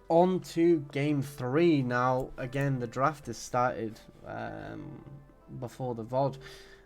on to game 3 now. Again, the draft is started before the VOD.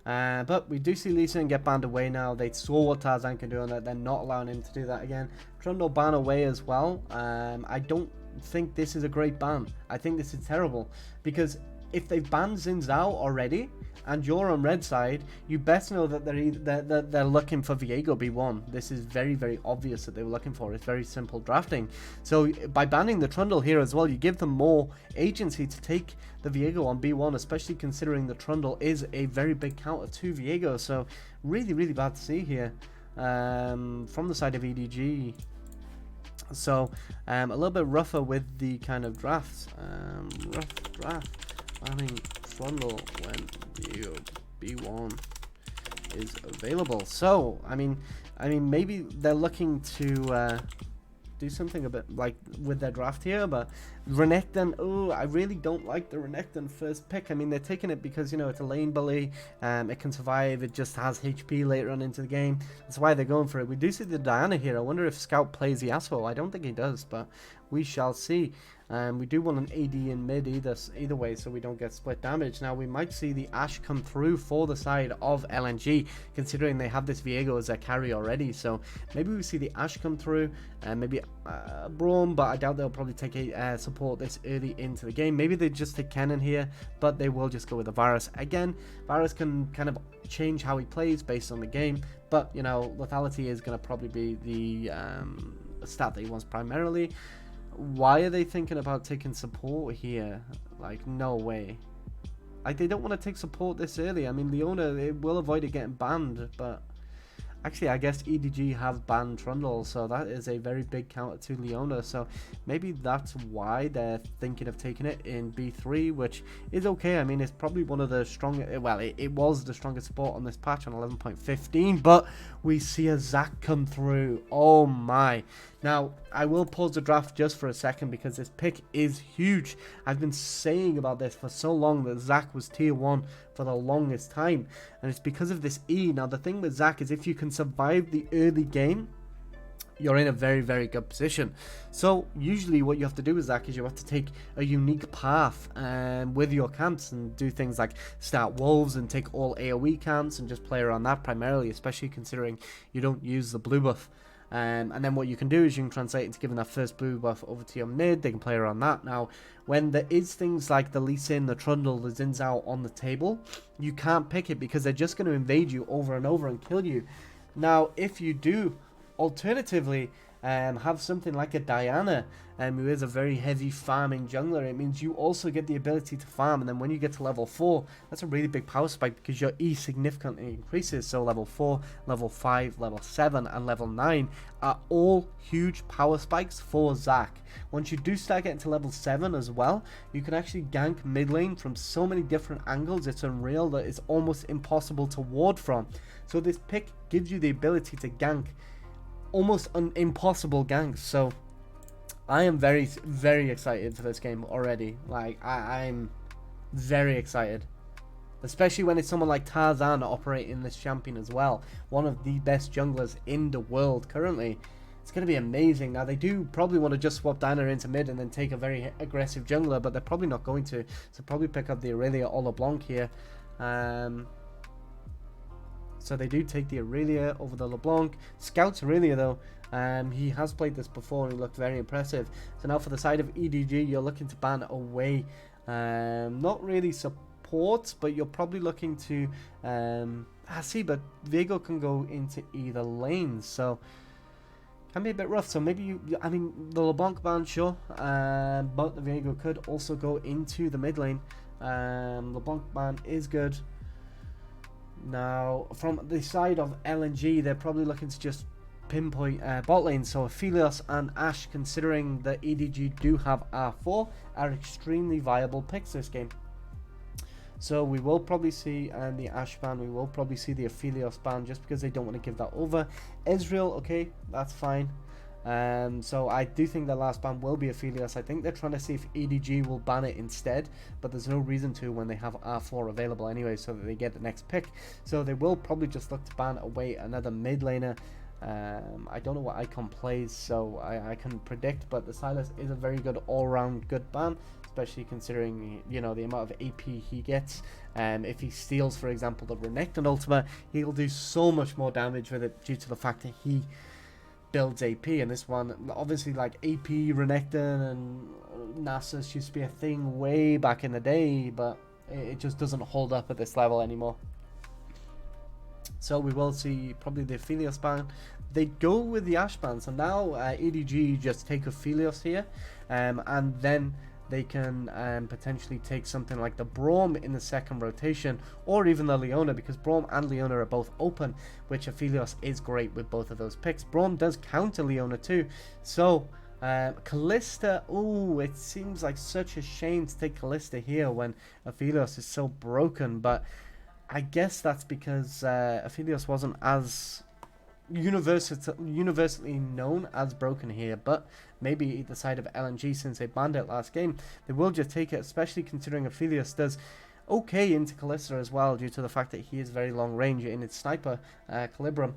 But we do see Lee Sin get banned away now. They saw what Tarzan can do, and that they're not allowing him to do that again. Trundle ban away as well. I don't think this is a great ban. I think this is terrible, because if they've banned Xin Zhao already and you're on red side, you best know that they're looking for Viego B1. This is very, very obvious that they were looking for. It's very simple drafting. So by banning the Trundle here as well, you give them more agency to take the Viego on B1, especially considering the Trundle is a very big counter to Viego. So really, really bad to see here from the side of EDG. So a little bit rougher with the kind of drafts. Rough draft. Banning Trundle when Viego B1 is available. So I mean maybe they're looking to do something a bit like with their draft here, but Renekton, I really don't like the Renekton first pick. I mean, they're taking it because, you know, it's a lane bully, it can survive, it just has HP later on into the game. That's why they're going for it. We do see the Diana here. I wonder if Scout plays the Yasuo. I don't think he does, but we shall see. We do want an AD in mid either way, so we don't get split damage. Now we might see the Ashe come through for the side of LNG, considering they have this Viego as their carry already. So maybe we see the Ashe come through, and maybe Braum, but I doubt they'll probably take a support this early into the game. Maybe they just take Kennen here, but they will just go with the Varus. Again, Varus can kind of change how he plays based on the game, but you know, lethality is going to probably be the stat that he wants primarily. Why are they thinking about taking support here? Like, no way. Like, they don't want to take support this early. I mean, Leona, it will avoid it getting banned, but actually, I guess EDG have banned Trundle, so that is a very big counter to Leona. So maybe that's why they're thinking of taking it in B3, which is okay. I mean, it's probably one of the strongest, well, it was the strongest support on this patch on 11.15, but we see a Zac come through. Oh my. Now, I will pause the draft just for a second because this pick is huge. I've been saying about this for so long that Zac was tier 1 for the longest time, and it's because of this E. Now, the thing with Zac is if you can survive the early game, you're in a very, very good position. So usually what you have to do with Zac is you have to take a unique path with your camps and do things like start wolves and take all AoE camps and just play around that primarily, especially considering you don't use the blue buff. And then what you can do is you can translate into giving that first blue buff over to your mid. They can play around that. Now, when there is things like the Lee Sin, the Trundle, the Xin Zhao on the table, you can't pick it because they're just going to invade you over and over and kill you. Now, if you do, alternatively, have something like a Diana, who is a very heavy farming jungler, it means you also get the ability to farm, and then when you get to level 4, that's a really big power spike because your E significantly increases. So level 4, level 5, level 7, and level 9 are all huge power spikes for Zac. Once you do start getting to level 7 as well, you can actually gank mid lane from so many different angles. It's unreal that it's almost impossible to ward from. So this pick gives you the ability to gank almost impossible ganks. So I am very, very excited for this game already. Like, I'm very excited, especially when it's someone like Tarzan operating this champion as well, one of the best junglers in the world currently. It's going to be amazing. Now, they do probably want to just swap Diana into mid and then take a very aggressive jungler, but they're probably not going to. So probably pick up the Aurelia or LeBlanc here. So they do take the Aurelia over the LeBlanc. Scouts Aurelia though. He has played this before and he looked very impressive. So now for the side of EDG, you're looking to ban away. Not really support, but you're probably looking to... see, but Viego can go into either lane. So can be a bit rough. So maybe you... I mean, the LeBlanc ban, sure. But the Viego could also go into the mid lane. LeBlanc ban is good. Now, from the side of LNG, they're probably looking to just pinpoint bot lane. So Aphelios and Ashe, considering that EDG do have R4, are extremely viable picks this game. So we will probably see the Ashe ban, we will probably see the Aphelios ban, just because they don't want to give that over. Ezreal, okay, that's fine. So I do think the last ban will be Aphelios. I think they're trying to see if EDG will ban it instead, but there's no reason to when they have R4 available anyway, so that they get the next pick. So they will probably just look to ban away another mid laner. I don't know what icon plays, so I couldn't predict, but the Sylas is a very good all-round good ban, especially considering, you know, the amount of AP he gets. If he steals, for example, the Renekton ultimate, he'll do so much more damage with it due to the fact that he builds AP. And this one, obviously, like AP, Renekton, and Nasus used to be a thing way back in the day, but it just doesn't hold up at this level anymore. So we will see probably the Aphelios ban. They go with the Ashe ban, so now EDG just take Aphelios here, and then they can potentially take something like the Braum in the second rotation, or even the Leona, because Braum and Leona are both open, which Aphelios is great with both of those picks. Braum does counter Leona too, so Kalista, oh, it seems like such a shame to take Kalista here when Aphelios is so broken, but I guess that's because Aphelios wasn't as universally known as broken here, but maybe the side of LNG, since they banned it last game, they will just take it, especially considering Aphelios does okay into Kalista as well, due to the fact that he is very long range in its sniper, Calibrum.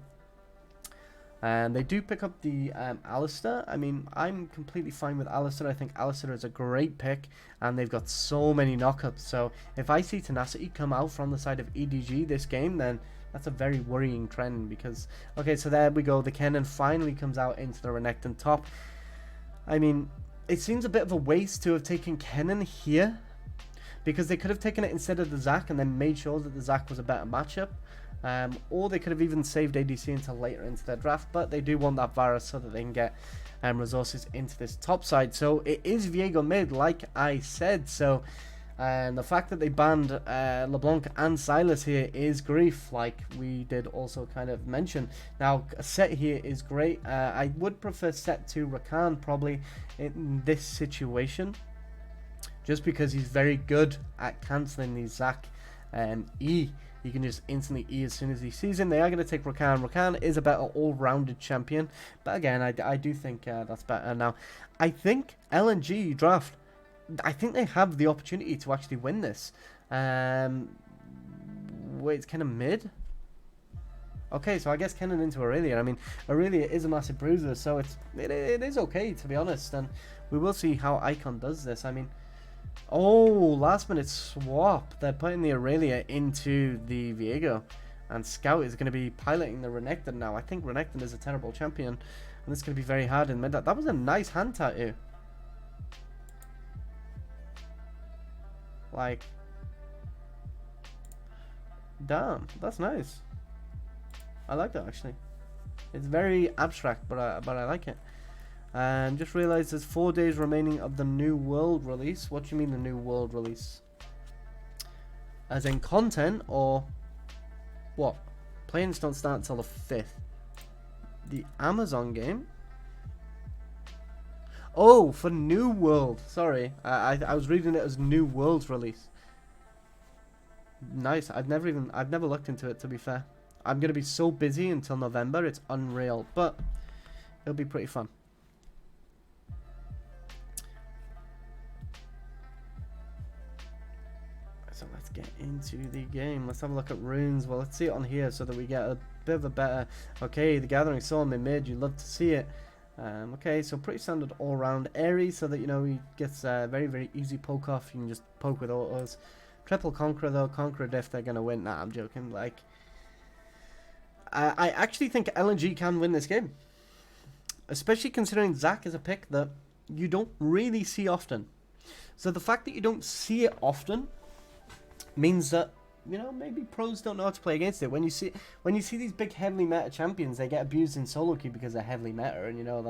And they do pick up the Alistar. I mean, I'm completely fine with Alistar. I think Alistar is a great pick, and they've got so many knockups. So if I see Tenacity come out from the side of EDG this game, then that's a very worrying trend, because, okay, so there we go. The Kennen finally comes out into the Renekton top. I mean, it seems a bit of a waste to have taken Kennen here, because they could have taken it instead of the Zac and then made sure that the Zac was a better matchup. Or they could have even saved ADC until later into their draft, but they do want that Varus so that they can get resources into this top side. So it is Viego mid, like I said. So the fact that they banned LeBlanc and Sylas here is grief, like we did also kind of mention. Now, Set here is great. I would prefer Set to Rakan probably in this situation, just because he's very good at cancelling these Zac E. He can just instantly E as soon as he sees him. They are going to take Rakan. Rakan is a better all-rounded champion. But again, I do think that's better. Now, I think LNG draft, I think they have the opportunity to actually win this. Wait, it's kind of mid? Okay, so I guess Kennen into Aurelia. I mean, Aurelia is a massive bruiser, so it is okay, to be honest. And we will see how Icon does this. I mean, oh, last minute swap. They're putting the Aurelia into the Viego, and Scout is going to be piloting the Renekton now. I think Renekton is a terrible champion, and it's going to be very hard in mid. That was a nice hand tattoo. Like, damn, that's nice. I like that, actually. It's very abstract, but I like it. And just realized there's 4 days remaining of the New World release. What do you mean the New World release? As in content, or what? Plans don't start until the 5th. The Amazon game? Oh, for New World. Sorry, I was reading it as New World release. Nice. I've never looked into it, to be fair. I'm gonna be so busy until November. It's unreal, but it'll be pretty fun. So let's get into the game. Let's have a look at runes. Well, let's see it on here so that we get a bit of a better... Okay, the Gathering Storm in mid. You'd love to see it. Okay, so pretty standard all-round. Airy, so that, you know, he gets very, very easy poke off. You can just poke with autos. Triple Conqueror, though. Conqueror if they're going to win. Nah, I'm joking. Like, I actually think LNG can win this game. Especially considering Zac is a pick that you don't really see often. So the fact that you don't see it often means that, you know, maybe pros don't know how to play against it. When you see these big heavily meta champions, they get abused in solo queue because they're heavily meta, and you know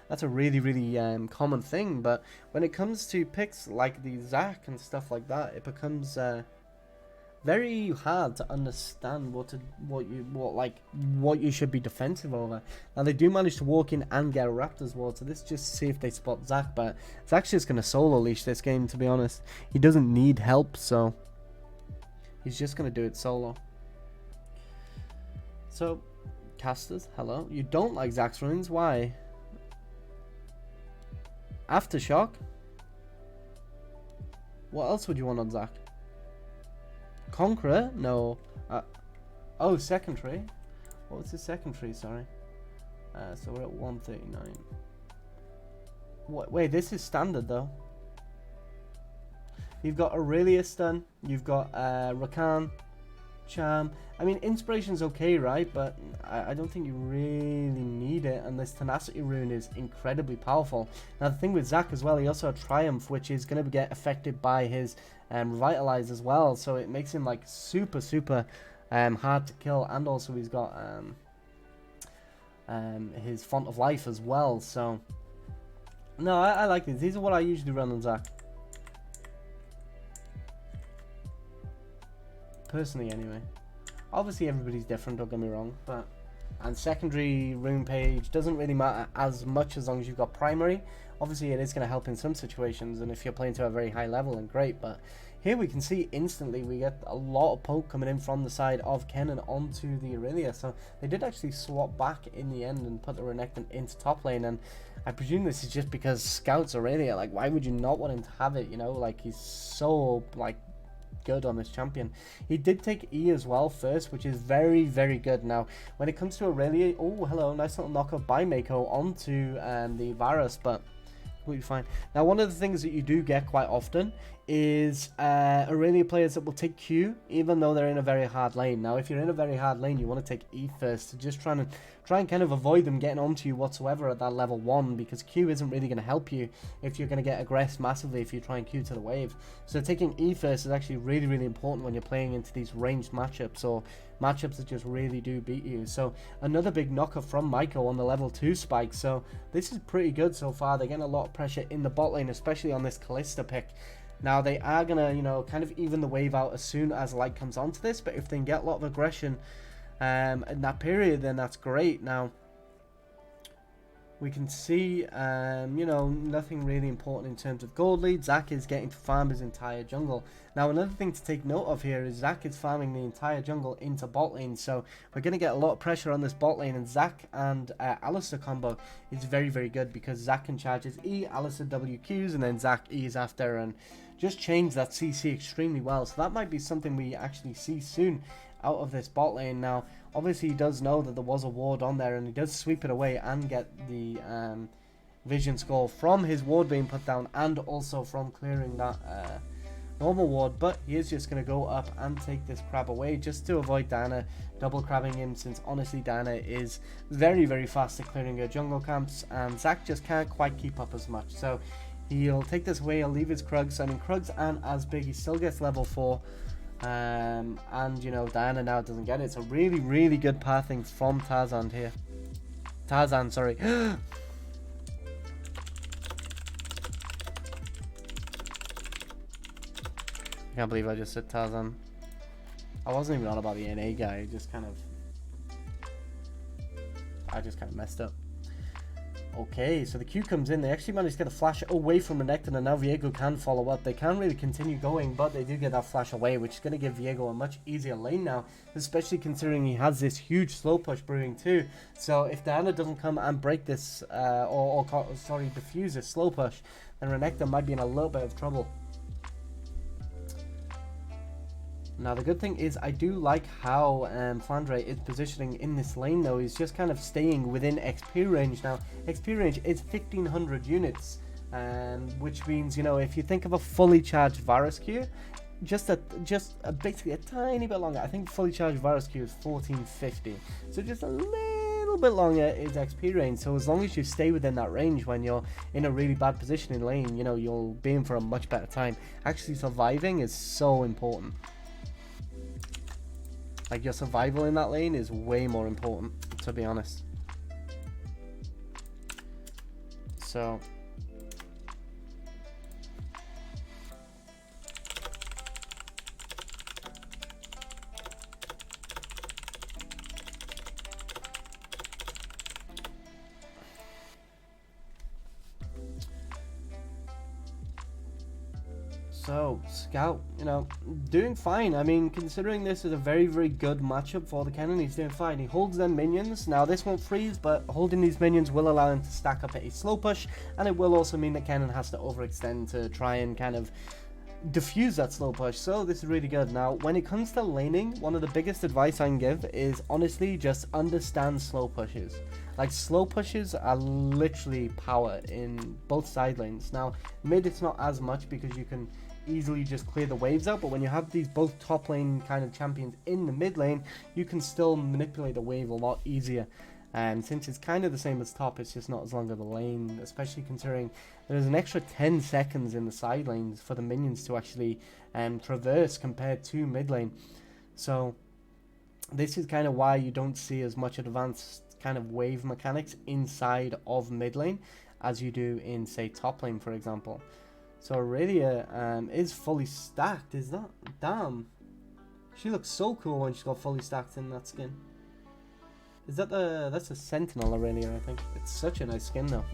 that's a really, really common thing. But when it comes to picks like the Zac and stuff like that, it becomes very hard to understand what you should be defensive over. Now they do manage to walk in and get a Raptor's Ward, so this just to see if they spot Zac. But Zac's just gonna solo leash this game, to be honest. He doesn't need help, so he's just going to do it solo. So, casters, hello. You don't like Zac's runes? Why? Aftershock? What else would you want on Zac? Conqueror? No. Oh, second tree. What was the second tree? Sorry. So we're at 139. Wait, this is standard though. You've got Aurelia stun, you've got Rakan, Charm. I mean, Inspiration's okay, right? But I don't think you really need it, and this Tenacity Rune is incredibly powerful. Now, the thing with Zac as well, he also has Triumph, which is going to get affected by his Revitalize as well, so it makes him like super hard to kill, and also he's got his Font of Life as well, so no, I like these. These are what I usually run on Zac. Personally, anyway. Obviously, everybody's different, don't get me wrong, but... And secondary rune page doesn't really matter as much as long as you've got primary. Obviously, it is going to help in some situations, and if you're playing to a very high level, then great, but... Here we can see instantly we get a lot of poke coming in from the side of Kennen onto the Aurelia, so they did actually swap back in the end and put the Renekton into top lane, and I presume this is just because Scout's Aurelia, like why would you not want him to have it, you know, like he's so like good on this champion. He did take E as well first, which is very good. Now when it comes to Aurelia, oh hello, nice little knockoff by Mako onto the Varus, but completely fine. Now one of the things that you do get quite often is Aurelia players that will take Q even though they're in a very hard lane. Now if you're in a very hard lane, you want to take E first to just try and kind of avoid them getting onto you whatsoever at that level 1, because Q isn't really going to help you if you're going to get aggressed massively if you try and Q to the wave. So taking E first is actually really important when you're playing into these ranged matchups or matchups that just really do beat you. So another big knocker from Maiko on the level 2 spike, so this is pretty good so far. They're getting a lot of pressure in the bot lane, especially on this Kalista pick. Now they are gonna, you know, kind of even the wave out as soon as light comes onto this, but if they can get a lot of aggression in that period, then that's great. Now we can see, you know, nothing really important in terms of gold lead. Zac is getting to farm his entire jungle. Now another thing to take note of here is Zac is farming the entire jungle into bot lane, so we're going to get a lot of pressure on this bot lane, and Zac and Alistar combo is very good because Zac can charge his E, Alistar WQs, and then Zac E's after, and just change that CC extremely well. So that might be something we actually see soon out of this bot lane. Now obviously he does know that there was a ward on there, and he does sweep it away and get the vision score from his ward being put down and also from clearing that normal ward, but he is just going to go up and take this crab away just to avoid Diana double crabbing him, since honestly Diana is very fast at clearing her jungle camps, and Zac just can't quite keep up as much. So he'll take this away, he'll leave his Krugs. I mean, Krugs aren't as big, he still gets level 4. And you know, Diana now doesn't get it. It's a really good pathing from Tarzan here. Tarzan, sorry. I can't believe I just said Tarzan. I wasn't even on about the NA guy, I just kind of messed up. Okay, so the Q comes in. They actually managed to get a flash away from Renekton, and now Viego can follow up. They can really continue going, but they do get that flash away, which is going to give Viego a much easier lane now, especially considering he has this huge slow push brewing too. So if Diana doesn't come and break this, defuse this slow push, then Renekton might be in a little bit of trouble. Now the good thing is I do like how Flandre is positioning in this lane though. He's just kind of staying within XP range. Now XP range is 1500 units, which means, you know, if you think of a fully charged Varus Q, basically a tiny bit longer. I think fully charged Varus Q is 1450, so just a little bit longer is XP range. So as long as you stay within that range when you're in a really bad position in lane, you know, you'll be in for a much better time. Actually surviving is so important. Like, your survival in that lane is way more important, to be honest. So Scout, you know, doing fine. I mean, considering this is a very good matchup for the Kennen, he's doing fine. He holds them minions. Now this won't freeze, but holding these minions will allow him to stack up at a slow push, and it will also mean that Kennen has to overextend to try and kind of diffuse that slow push. So this is really good. Now when it comes to laning, one of the biggest advice I can give is honestly just understand slow pushes. Like, slow pushes are literally power in both side lanes. Now mid, it's not as much because you can easily just clear the waves out, but when you have these both top lane kind of champions in the mid lane, you can still manipulate the wave a lot easier. And since it's kind of the same as top, it's just not as long of a lane, especially considering there's an extra 10 seconds in the side lanes for the minions to actually traverse compared to mid lane. So this is kind of why you don't see as much advanced kind of wave mechanics inside of mid lane as you do in, say, top lane, for example. So Aurelia is fully stacked, is that? Damn. She looks so cool when she's got fully stacked in that skin. Is that that's a Sentinel Aurelia, I think. It's such a nice skin though.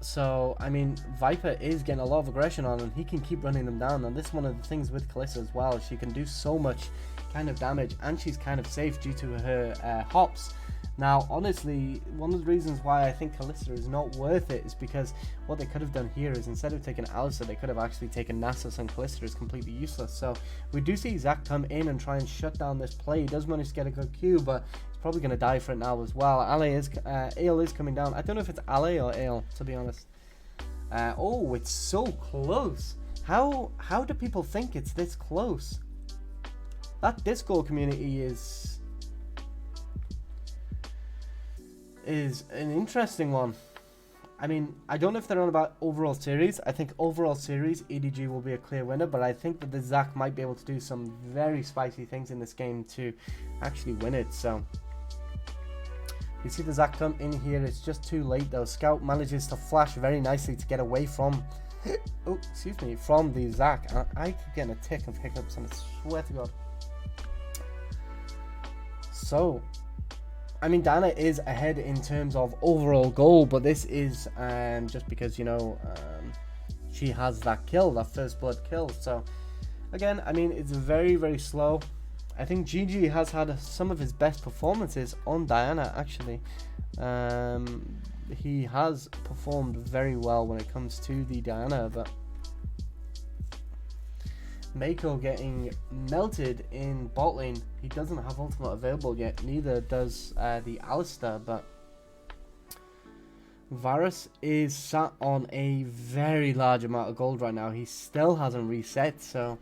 So, I mean, Viper is getting a lot of aggression on, and he can keep running them down. And this is one of the things with Kalista as well. She can do so much kind of damage, and she's kind of safe due to her hops. Now, honestly, one of the reasons why I think Kalista is not worth it is because what they could have done here is, instead of taking Alistar, they could have actually taken Nasus, and Kalista is completely useless. So we do see Zac come in and try and shut down this play. He does manage to get a good Q, but he's probably going to die for it now as well. Ale is coming down. I don't know if it's Ale or Ale, to be honest. Oh, it's so close. How do people think it's this close? That Discord community is an interesting one. I mean, I don't know if they're on about overall series. I think overall series, EDG will be a clear winner, but I think that the Zac might be able to do some very spicy things in this game to actually win it. So you see the Zac come in here. It's just too late though. Scout manages to flash very nicely to get away from oh, excuse me, from the Zac. I keep getting a tick of hiccups, and I swear to God. So I mean, Diana is ahead in terms of overall goal, but this is just because, you know, she has that kill, that first blood kill. So again, I mean, it's very, very slow. I think Gigi has had some of his best performances on Diana, actually. He has performed very well when it comes to the Diana, but Mako getting melted in bot lane. He doesn't have ultimate available yet, neither does the Alistar, but Varus is sat on a very large amount of gold right now. He still hasn't reset, so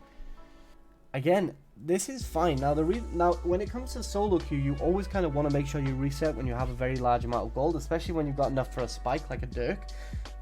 again, this is fine. Now now when it comes to solo queue, you always kind of want to make sure you reset when you have a very large amount of gold, especially when you've got enough for a spike like a Dirk.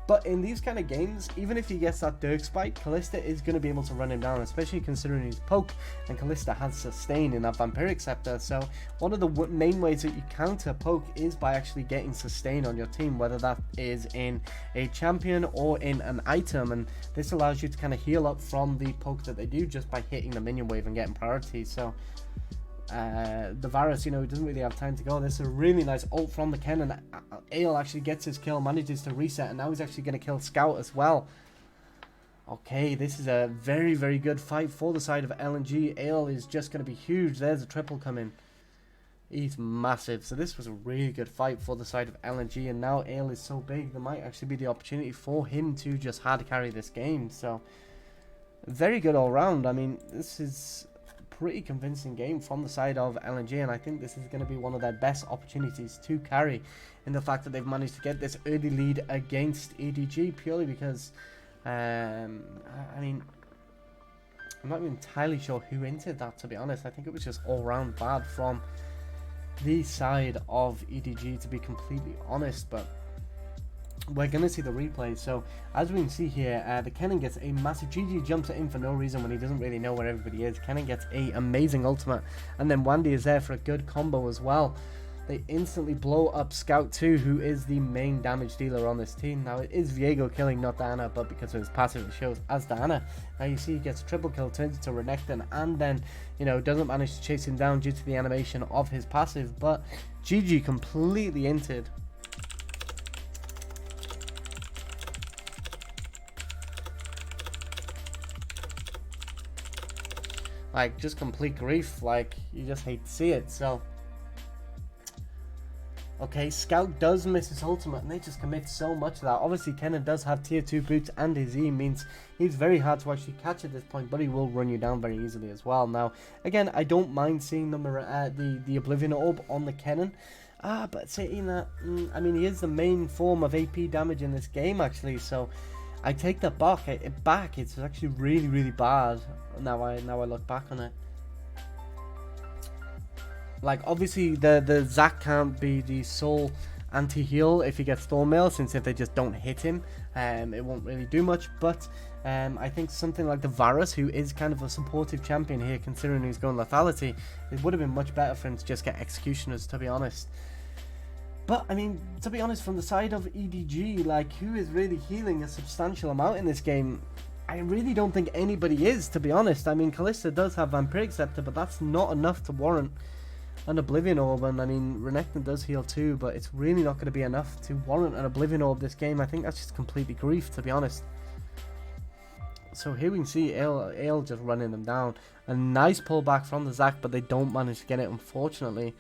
But in these kind of games, even if he gets that Dirk spike, Kalista is going to be able to run him down, especially considering his poke, and Kalista has sustain in that Vampiric Scepter. So one of the main ways that you counter poke is by actually getting sustain on your team, whether that is in a champion or in an item, and this allows you to kind of heal up from the poke that they do just by hitting the minion wave and getting priority. So the Varus, you know, he doesn't really have time to go. This is a really nice ult from the Ken, and Ale actually gets his kill, manages to reset, and now he's actually going to kill Scout as well. Okay, this is a very, very good fight for the side of LNG. Ale is just going to be huge. There's a triple coming. He's massive. So this was a really good fight for the side of LNG, and now Ale is so big, there might actually be the opportunity for him to just hard carry this game. So very good all round. I mean, this is pretty convincing game from the side of LNG, and I think this is going to be one of their best opportunities to carry, in the fact that they've managed to get this early lead against EDG, purely because I mean, I'm not even entirely sure who entered that, to be honest. I think it was just all round bad from the side of EDG, to be completely honest, but we're going to see the replay. So as we can see here, the Kennen gets a massive, GG jumps it in for no reason when he doesn't really know where everybody is. Kennen gets a amazing ultimate, and then Wandy is there for a good combo as well. They instantly blow up Scout 2, who is the main damage dealer on this team. Now it is Viego killing, not Diana, but because of his passive it shows as Diana. Now you see he gets a triple kill, turns into Renekton, and then, you know, doesn't manage to chase him down due to the animation of his passive, but GG completely entered. Like, just complete grief. Like, you just hate to see it. So Okay, Scout does miss his ultimate, and they just commit so much to that. Obviously, Kennen does have tier 2 boots, and his E means he's very hard to actually catch at this point, but he will run you down very easily as well. Now, again, I don't mind seeing the Oblivion Orb on the Kennen. But saying that, I mean, he is the main form of AP damage in this game, actually, so I take that back. It's actually really, really bad now I look back on it. Like, obviously, the Zac can't be the sole anti-heal if he gets Thornmail, since if they just don't hit him, it won't really do much. But I think something like the Varus, who is kind of a supportive champion here, considering he's going lethality, it would have been much better for him to just get Executioners, to be honest. But, I mean, to be honest, from the side of EDG, like, who is really healing a substantial amount in this game? I really don't think anybody is, to be honest. I mean, Kalista does have Vampiric Scepter, but that's not enough to warrant an Oblivion Orb, and I mean, Renekton does heal too, but it's really not going to be enough to warrant an Oblivion Orb this game. I think that's just completely grief, to be honest. So here we can see Ale just running them down. A nice pullback from the Zac, but they don't manage to get it, unfortunately.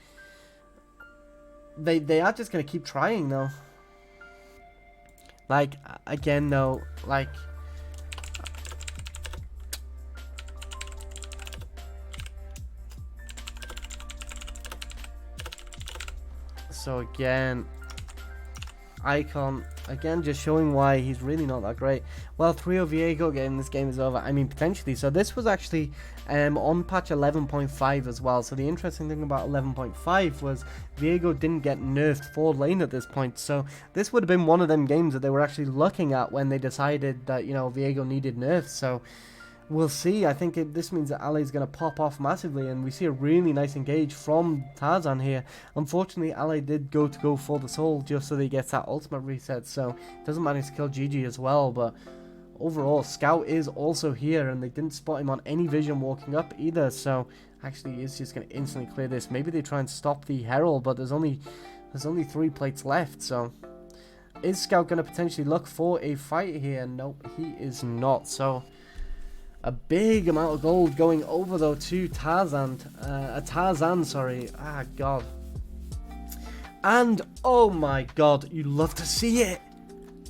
They are just going to keep trying, though. Like, again, though, like... So again, Icon, again just showing why he's really not that great. Well, 3-0 Viego game, this game is over. I mean, potentially. So this was actually on patch 11.5 as well. So the interesting thing about 11.5 was Viego didn't get nerfed forward lane at this point. So this would have been one of them games that they were actually looking at when they decided that, you know, Viego needed nerfs. So we'll see. I think this means that Ali is going to pop off massively, and we see a really nice engage from Tarzan here. Unfortunately, Ali did go for the soul just so that he gets that ultimate reset, so doesn't manage to kill Gigi as well. But overall, Scout is also here, and they didn't spot him on any vision walking up either, so actually is just going to instantly clear this. Maybe they try and stop the Herald, but there's only 3 plates left, so is Scout going to potentially look for a fight here? Nope, he is not. So a big amount of gold going over, though, to Tarzan. Sorry. Ah, God. And, oh my God, you love to see it.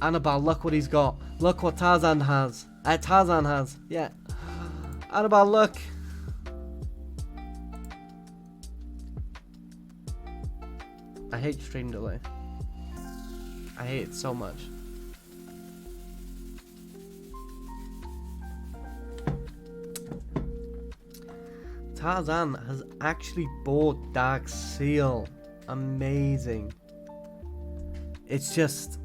Annabelle, look what he's got. Look what Tarzan has. Yeah. Annabelle, look. I hate stream delay. I hate it so much. Tarzan has actually bought Dark Seal. Amazing. It's just,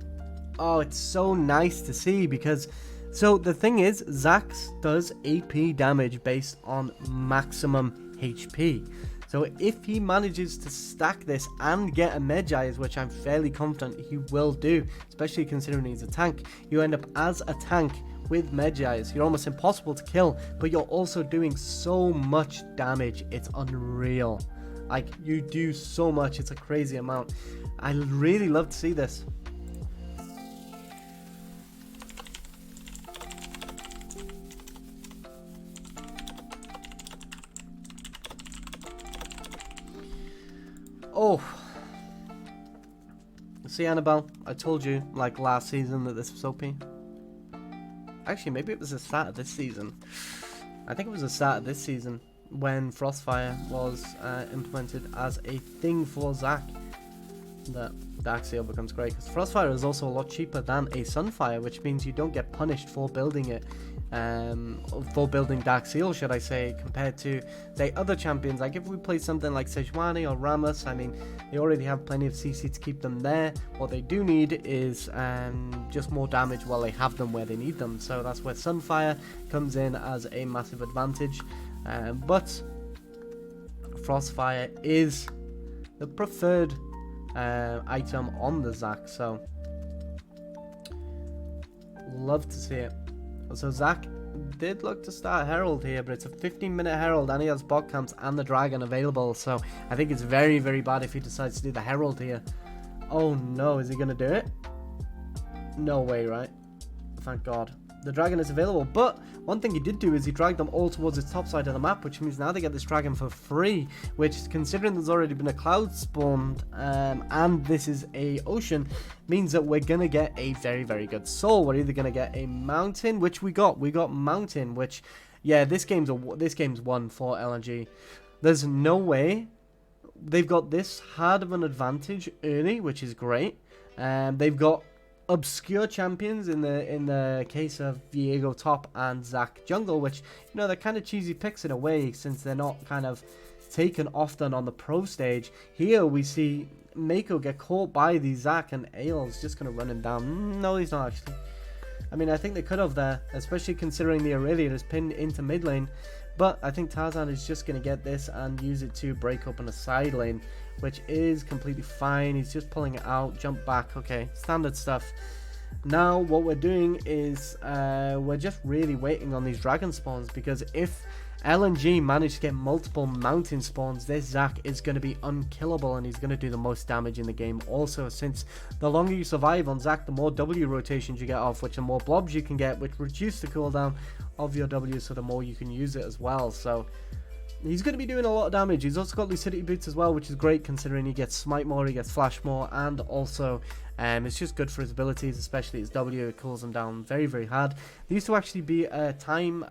oh, it's so nice to see, because, so the thing is, Zax does AP damage based on maximum HP. So if he manages to stack this and get a Medjay's, which I'm fairly confident he will do, especially considering he's a tank, you end up as a tank with Medjay's. You're almost impossible to kill, but you're also doing so much damage. It's unreal. Like, you do so much. It's a crazy amount. I really love to see this. Oh, see, Annabelle, I told you like last season that this was OP. Actually, maybe it was the start of this season. I think it was the start of this season when Frostfire was implemented as a thing for Zac, that Dark Seal becomes great, because Frostfire is also a lot cheaper than a Sunfire, which means you don't get punished for building it, for building Dark Seal, should I say, compared to, say, other champions. Like if we play something like Sejuani or Rammus, I mean, they already have plenty of CC to keep them there. What they do need is just more damage while they have them where they need them. So that's where Sunfire comes in as a massive advantage. But Frostfire is the preferred item on the Zac, so love to see it. So Zac did look to start Herald here, but it's a 15-minute Herald, and he has bot camps and the Dragon available, so I think it's very, very bad if he decides to do the Herald here. Oh no, is he gonna do it? No way, right? thank God. The dragon is available, but one thing he did do is he dragged them all towards the top side of the map, which means now they get this dragon for free, which, considering there's already been a cloud spawned and this is a ocean, means that we're gonna get a very, very good soul. We're either gonna get a mountain, which we got mountain, which, yeah, this game's won for LNG. There's no way they've got this hard of an advantage early, which is great. They've got obscure champions in the case of Viego top and Zac jungle, which, you know, they're kind of cheesy picks in a way since they're not kind of taken often on the pro stage. Here we see Mako get caught by the Zac, and Ail's just going to run him down. No, he's not actually. I mean, I think they could have there, especially considering the Aurelia is pinned into mid lane. But I think Tarzan is just going to get this and use it to break up on a side lane, which is completely fine. He's just pulling it out, jump back, okay, standard stuff. Now what we're doing is we're just really waiting on these dragon spawns, because if LNG managed to get multiple mountain spawns, this Zac is going to be unkillable, and he's going to do the most damage in the game also, since the longer you survive on Zac, the more W rotations you get off, which the more blobs you can get, which reduce the cooldown of your W, so the more you can use it as well. So he's going to be doing a lot of damage. He's also got Lucidity Boots as well, which is great considering he gets Smite more, he gets Flash more, and also it's just good for his abilities, especially his W. It cools him down very, very hard. There used to actually be a time,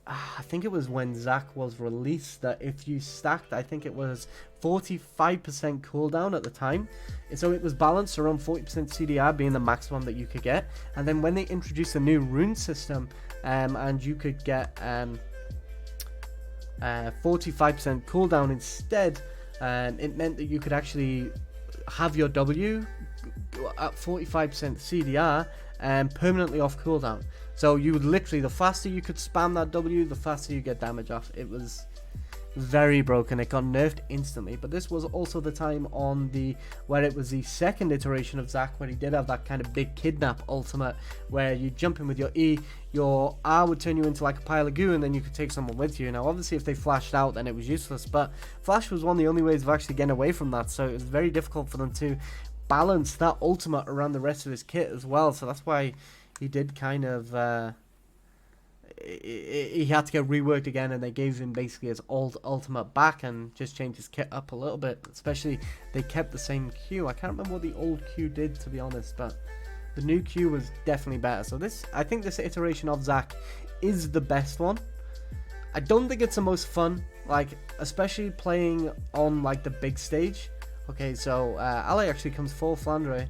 I think it was when Zac was released, that if you stacked, I think it was 45% cooldown at the time. So it was balanced around 40% CDR being the maximum that you could get. And then when they introduced a new rune system, and you could get 45% cooldown instead, it meant that you could actually have your W at 45% CDR and permanently off cooldown. So you would literally, the faster you could spam that W, the faster you get damage off. It was very broken. It got nerfed instantly. But this was also the time on the where it was the second iteration of Zac, where he did have that kind of big kidnap ultimate, where you jump in with your E, your R would turn you into like a pile of goo, and then you could take someone with you. Now obviously if they flashed out, then it was useless, but Flash was one of the only ways of actually getting away from that, so it was very difficult for them to balance that ultimate around the rest of his kit as well. So that's why he did kind of he had to get reworked again, and they gave him basically his old ultimate back and just changed his kit up a little bit. Especially they kept the same Q. I can't remember what the old Q did, to be honest, but the new Q was definitely better. So this, I think this iteration of Zac is the best one. I don't think it's the most fun, like especially playing on like the big stage. Okay, so Ali actually comes for Flandre,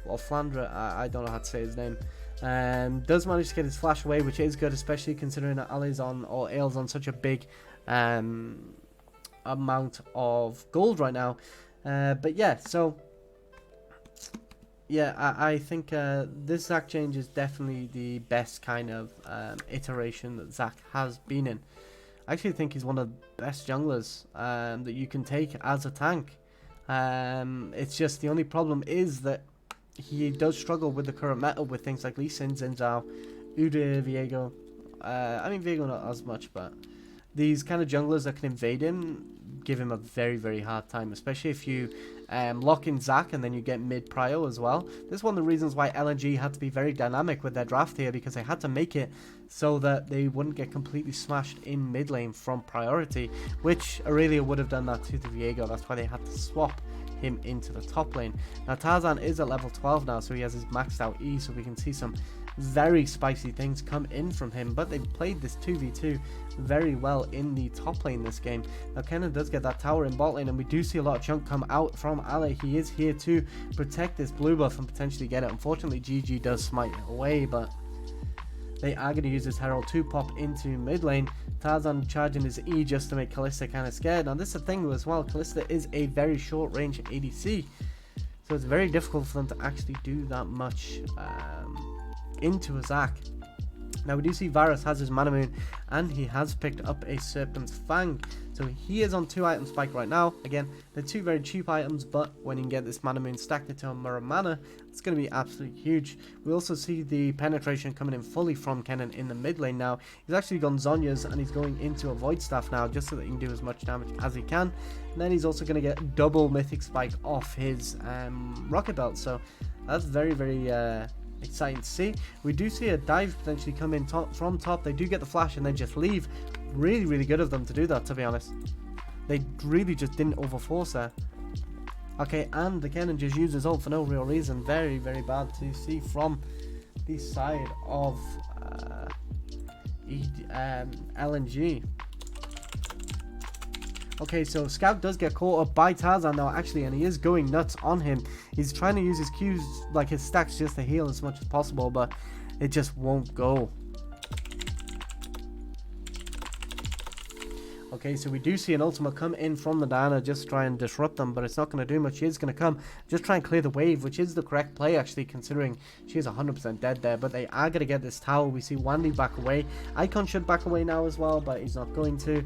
or Flandre, I don't know how to say his name. Does manage to get his flash away, which is good, especially considering that Ali's on, or Ail's on, such a big amount of gold right now. But yeah, so yeah, I think this Zac change is definitely the best kind of iteration that Zac has been in. I actually think he's one of the best junglers that you can take as a tank. It's just the only problem is that he does struggle with the current meta with things like Lee Sin, Xin Zhao, Udyr, Viego. I mean, Viego not as much, but these kind of junglers that can invade him give him a very, very hard time, especially if you lock in Zac and then you get mid prio as well. This is one of the reasons why LNG had to be very dynamic with their draft here, because they had to make it so that they wouldn't get completely smashed in mid lane from priority, which Aurelia would have done that to the Viego. That's why they had to swap him into the top lane. Now Tarzan is at level 12 now, so he has his maxed out E, so we can see some very spicy things come in from him. But they played this 2v2 very well in the top lane this game. Now Kennen does get that tower in bot lane, and we do see a lot of chunk come out from Ali. He is here to protect this blue buff and potentially get it. Unfortunately GG does smite it away, but they are going to use this Herald to pop into mid lane. Tarzan charging his E just to make Kalista kind of scared. Now this is the thing as well, Kalista is a very short range ADC, so it's very difficult for them to actually do that much into a Zac. Now we do see Varus has his Mana Moon, and he has picked up a Serpent's Fang, so he is on 2 item spike right now. Again, they're 2 very cheap items, but when you can get this Mana Moon stacked into a Mirror Mana, it's going to be absolutely huge. We also see the penetration coming in fully from Kennen in the mid lane now. He's actually gone Zhonya's, and he's going into a Void Staff now, just so that he can do as much damage as he can. And then he's also going to get double Mythic Spike off his Rocket Belt, so that's very, very Exciting to see. We do see a dive potentially come in from top. They do get the flash and then just leave. Really, really good of them to do that, to be honest. They really just didn't overforce there. Okay, and the cannon just uses ult for no real reason. Very, very bad to see from the side of LNG. Okay, so Scout does get caught up by Tarzan now, actually, and he is going nuts on him. He's trying to use his Qs, like his stacks, just to heal as much as possible, but it just won't go. Okay, so we do see an ultimate come in from the Diana, just to try and disrupt them, but it's not going to do much. She is going to come, just try and clear the wave, which is the correct play, actually, considering she is 100% dead there. But they are going to get this tower. We see Wandy back away. Icon should back away now as well, but he's not going to.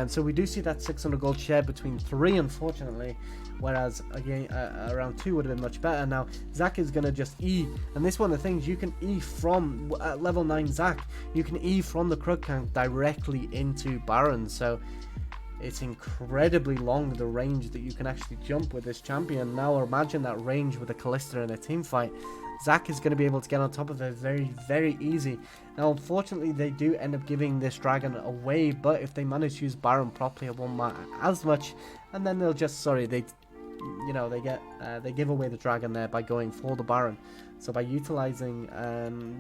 So we do see that 600 gold share between 3, unfortunately, whereas, again, around 2 would have been much better. Now, Zac is going to just E, and this one of the things, you can E from level 9 Zac. You can E from the Crook camp directly into Baron, so it's incredibly long, the range that you can actually jump with this champion. Now imagine that range with a Kalista in a team fight. Zac is going to be able to get on top of it very, very easy. Now unfortunately they do end up giving this dragon away, but if they manage to use Baron properly, it won't matter as much. And then they'll just, they give away the dragon there by going for the Baron. So by utilizing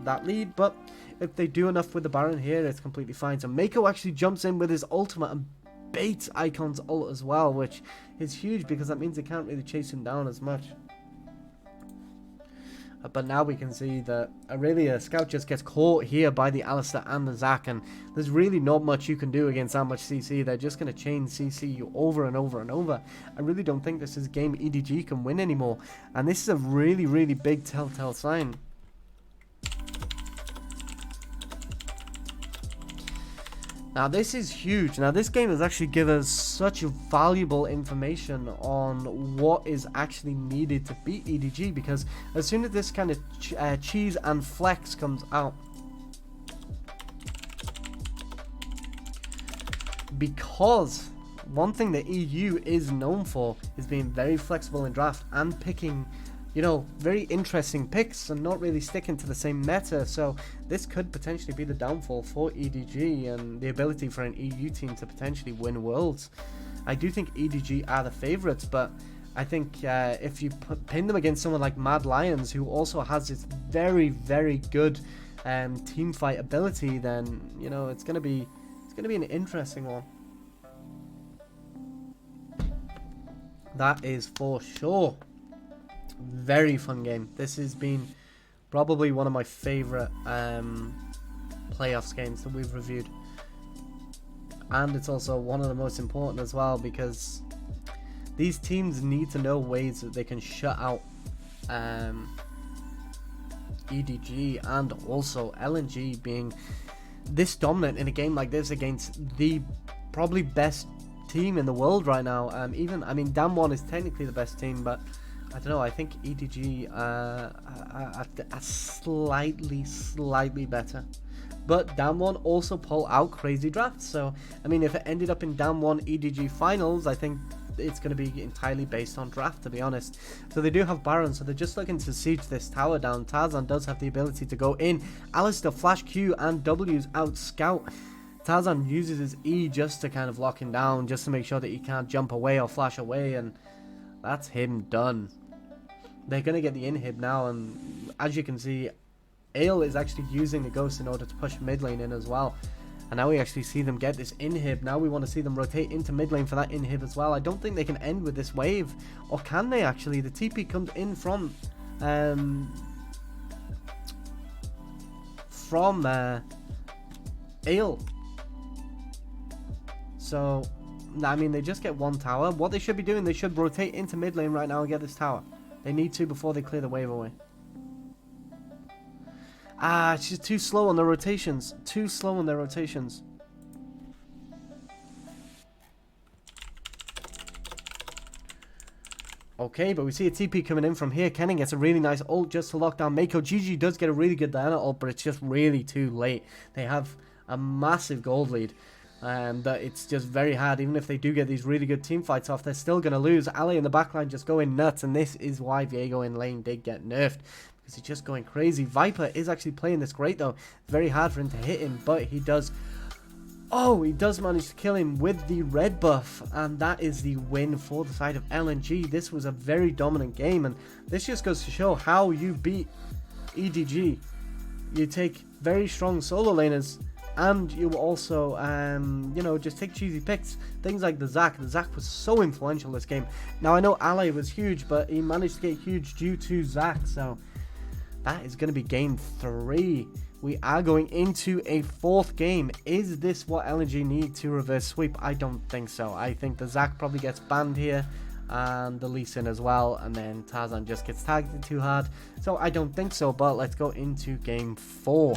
that lead, but if they do enough with the Baron here, it's completely fine. So Mako actually jumps in with his ultimate and baits Icon's ult as well, which is huge because that means they can't really chase him down as much. But now we can see that Aurelia Scout just gets caught here by the Alistar and the Zac, and there's really not much you can do against that much CC. They're just going to chain CC you over and over and over. I really don't think this is a game EDG can win anymore, and this is a really, really big telltale sign. Now this is huge. Now this game has actually given us such valuable information on what is actually needed to beat EDG, because as soon as this kind of cheese and flex comes out, because one thing that EU is known for is being very flexible in draft and picking, very interesting picks and not really sticking to the same meta. So this could potentially be the downfall for EDG and the ability for an EU team to potentially win Worlds. I do think EDG are the favourites, but I think if you pin them against someone like Mad Lions, who also has this very, very good team fight ability, then it's gonna be an interesting one. That is for sure. Very fun game. This has been probably one of my favorite playoffs games that we've reviewed, and it's also one of the most important as well, because these teams need to know ways that they can shut out EDG, and also LNG being this dominant in a game like this against the probably best team in the world right now. Damwon is technically the best team, but I don't know, I think EDG are slightly better. But Damwon also pull out crazy drafts, so if it ended up in Damwon EDG finals, I think it's going to be entirely based on draft, to be honest. So they do have Baron, so they're just looking to siege this tower down. Tarzan does have the ability to go in. Alistar flash Q and W's out Scout. Tarzan uses his E just to kind of lock him down, just to make sure that he can't jump away or flash away, and that's him done. They're going to get the inhib now, and as you can see, Ale is actually using the ghost in order to push mid lane in as well. And now we actually see them get this inhib. Now we want to see them rotate into mid lane for that inhib as well. I don't think they can end with this wave. Or can they actually? The TP comes in from Ale. So, they just get one tower. What they should be doing, they should rotate into mid lane right now and get this tower. They need to before they clear the wave away. It's just too slow on the rotations. Okay, but we see a TP coming in from here. Kennen gets a really nice ult just to lock down Mako. GG does get a really good Diana ult, but it's just really too late. They have a massive gold lead. But it's just very hard. Even if they do get these really good team fights off, they're still going to lose. Ali in the backline just going nuts, and this is why Viego in lane did get nerfed, because he's just going crazy. Viper is actually playing this great though. Very hard for him to hit him, but he does. Oh, he does manage to kill him with the red buff, and that is the win for the side of LNG. This was a very dominant game, and this just goes to show how you beat EDG. You take very strong solo laners, and you also, you know, just take cheesy picks. Things like the Zac. The Zac was so influential this game. Now, I know Ally was huge, but he managed to get huge due to Zac, so that is going to be game 3. We are going into a 4th game. Is this what LNG need to reverse sweep? I don't think so. I think the Zac probably gets banned here, and the Lee Sin as well, and then Tarzan just gets targeted too hard. So I don't think so, but let's go into game 4.